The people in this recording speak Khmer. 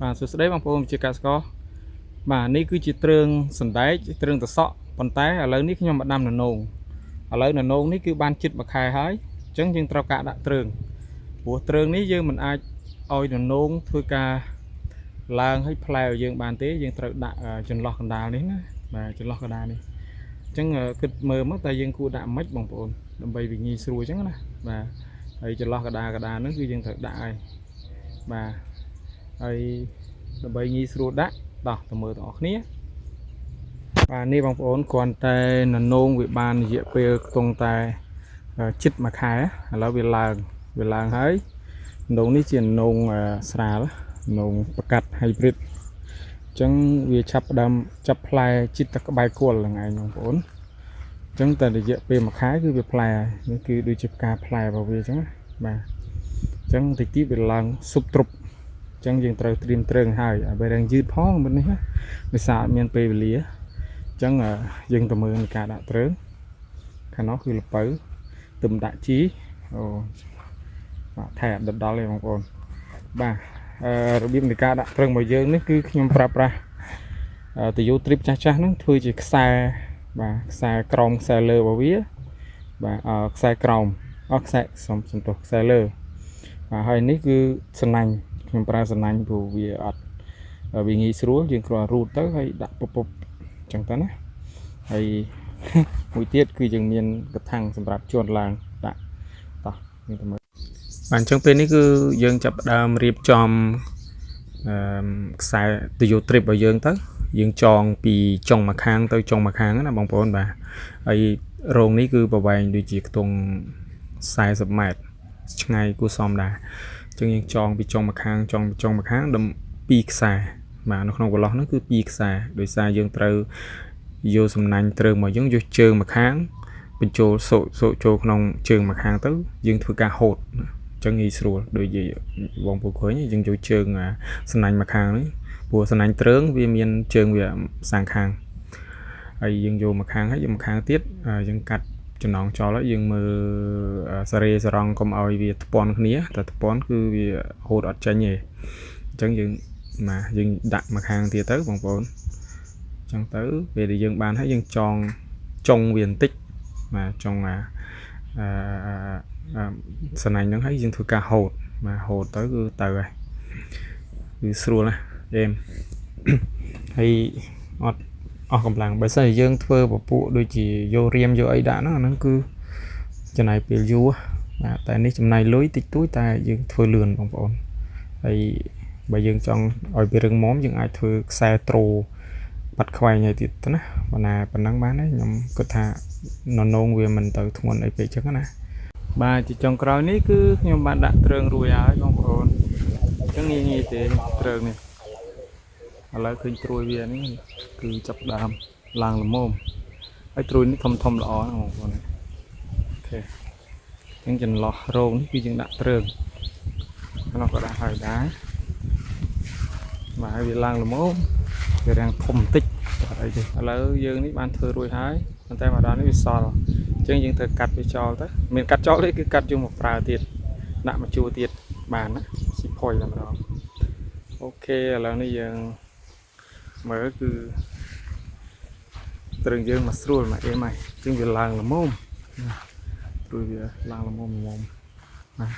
បាទសួស្តីបងប្អូនជាកសិករបាទនេះគឺជាទ្រឿងសណ្ដែកទ្រឿងតសក់ប៉ុន្តែឥឡូវនេះខ្ញុំមកដាំននោងឥឡូវននោងនេះគឺបានជិត1ខែហើយអញ្ចឹងយើងត្រូវការដាក់ទ្រឿងព្រោះទ្រឿងនេះយើងមិនអាចឲ្យននោងធ្វើការឡើងឲ្យផ្លែឲ្យយើងបានទេយើងត្រូវដាក់ចន្លោះកណ្ដាលនេះណាបាទចន្លោះកណ្ដាលនេះអញ្ចឹងគិតមើលមកតែយើងគួរដាក់មិនបងប្អូនដើម្បីវាងាយស្រួលអញ្ចឹងណាបាទហើយចន្លោះកណ្ដាលហ្នឹងគឺយើងត្រូវដាក់ហើយបាទហើយដើម្បីងាយស្រួលដាក់ដោះទៅមើលទាំងអស់គ្នាបាទនេះបងប្អូនគ្រាន់តែននោងវាបានរយៈពេលខ្ទង់តែជិត1ខែឥឡូវវាឡើងហើយននោងនេះជាននោងស្រាលននោងប្រកាត់ hybrid អញ្ចឹងវាឆាប់ផ្ដើមចាប់ផ្លែជិតតែក្បែរគល់ហ្នឹងឯងបងប្អូនអញ្ចឹងតែរយៈពេល1ខែគឺវាផ្លែនេះគឺដូចជាផ្កាផ្លែរបស់វាអញ្ចឹងបាទអញ្ចឹងតិចទៀតវាឡើងស៊ុបទ្រុបអញ្ចឹងយើងត្រូវត្រៀមទ្រើងហើយឲ្យវារាំងយឺតផងមិននេះណាវាសាអត់មានពេលវេលាអញ្ចឹងយើងទៅមើលនៃការដាក់ទ្រើងខាងនោះគឺល្ពៅទឹមដាក់ជីអូបាទថែដដល់ទេបងប្អូនបាទរបៀបនៃការដាក់ទ្រើងរបស់យើងនេះគឺខ្ញុំប្រើប្រាស់តយោទ្រីបចាស់ហ្នឹងធ្វើជាខ្សែបាទខ្សែក្រោមខ្សែលើរបស់វាបាទខ្សែក្រោមខ្សែសំទោសខ្សែលើបាទហើយនេះគឺសំណាញ់ខ្ញុំប្រើសំណាញ់ព្រោះវាអត់វាងាយស្រួលយើងគ្រាន់រូតទៅហើយដាក់ពពកអញ្ចឹងទៅណាហើយមួយទៀតគឺយើងមានកថាំងសម្រាប់ជន់ឡើងដាក់តោះនេះទៅមើលបាទអញ្ចឹងពេលនេះគឺយើងចាប់ផ្ដើមរៀបចំខ្សែតយោទ្រីបរបស់យើងទៅយើងចងពីចុងមួយខាងទៅចុងមួយខាងណាបងប្អូនបាទហើយរងនេះគឺប្រវែងដូចជាខ្ទង់40ម៉ែត្រឆ្ងាយគួរសមដែរអញ្ចឹងយើងចងពីចុងមួយខាងចុងមួយខាងដល់2ខ្សែបាទនៅក្នុងចន្លោះហ្នឹងគឺ2ខ្សែដោយសារយើងត្រូវយកសំណាញ់ទ្រើងមកយើងយកជើងមួយខាងបញ្ចូលសូកចូលក្នុងជើងមួយខាងទៅយើងធ្វើការហូតអញ្ចឹងងាយស្រួលដូចបងប្អូនឃើញយើងយកជើងសំណាញ់មួយខាងនេះព្រោះសំណាញ់ទ្រើងវាមានជើងវាសាងខាងហើយយើងយកមួយខាងហើយយកមួយខាងទៀតយើងកាត់ចំណងចោលហើយយើងមើលសារ៉េសរងកុំឲ្យវាថ្ពាន់គ្នាតែថ្ពាន់គឺវាហូតអត់ចេញទេអញ្ចឹងយើងដាក់មួយខាងទៀតទៅបងប្អូនអញ្ចឹងទៅពេលដែលយើងបានហើយយើងចងចុងវាបន្តិចបាទចុងសំណាញ់ហ្នឹងហើយយើងធ្វើការហូតបាទហូតទៅគឺទៅហើយគឺស្រួលណាស់អេមហើយអត់អស់កម្លាំងបើសិនជាយើងធ្វើពពួកដូចជាយករៀមយកអីដាក់ហ្នឹងគឺចំណាយពេលយូរបាទតែនេះចំណាយលុយតិចតួចតែយើងធ្វើលឿនបងប្អូនហើយបើយើងចង់ឲ្យវារឹងមាំយើងអាចធ្វើខ្សែត្រូបាត់ខ្វែងឲ្យទៀតទៅណាប៉ុណ្ណឹងបានហើយខ្ញុំគិតថាននោងវាមិនទៅធ្ងន់អីពេកចឹងណាបាទជាចុងក្រោយនេះគឺខ្ញុំបានដាក់ទ្រើងរួចហើយបងប្អូនអញ្ចឹងងាយទេទ្រើងនេះឥឡូវឃើញត្រួយវានេះគឺចាប់ដើមឡើងល្មមហើយត្រួយនេះធំល្អណាបងប្អូនអូខេអញ្ចឹងចន្លោះរងនេះគឺយើងដាក់ទ្រើងនោះក៏ដាក់ហើយដែរបាទវាឡើងល្មមវារាំងធំបន្តិចអត់អីទេឥឡូវយើងនេះបានធ្វើរួចហើយប៉ុន្តែមកដល់នេះវាសល់អញ្ចឹងយើងត្រូវកាត់វាចោលទៅមានកាត់ចោលទេគឺកាត់យកមកប្រើទៀតដាក់មកជួរទៀតបានណាស៊ីផុយតែម្ដងអូខេឥឡូវនេះយើងមើលគឺទ្រឹងយើងមកស្រួលមកអេមហើយអញ្ចឹងវាឡើងល្មមព្រោះវាឡើងល្មមណា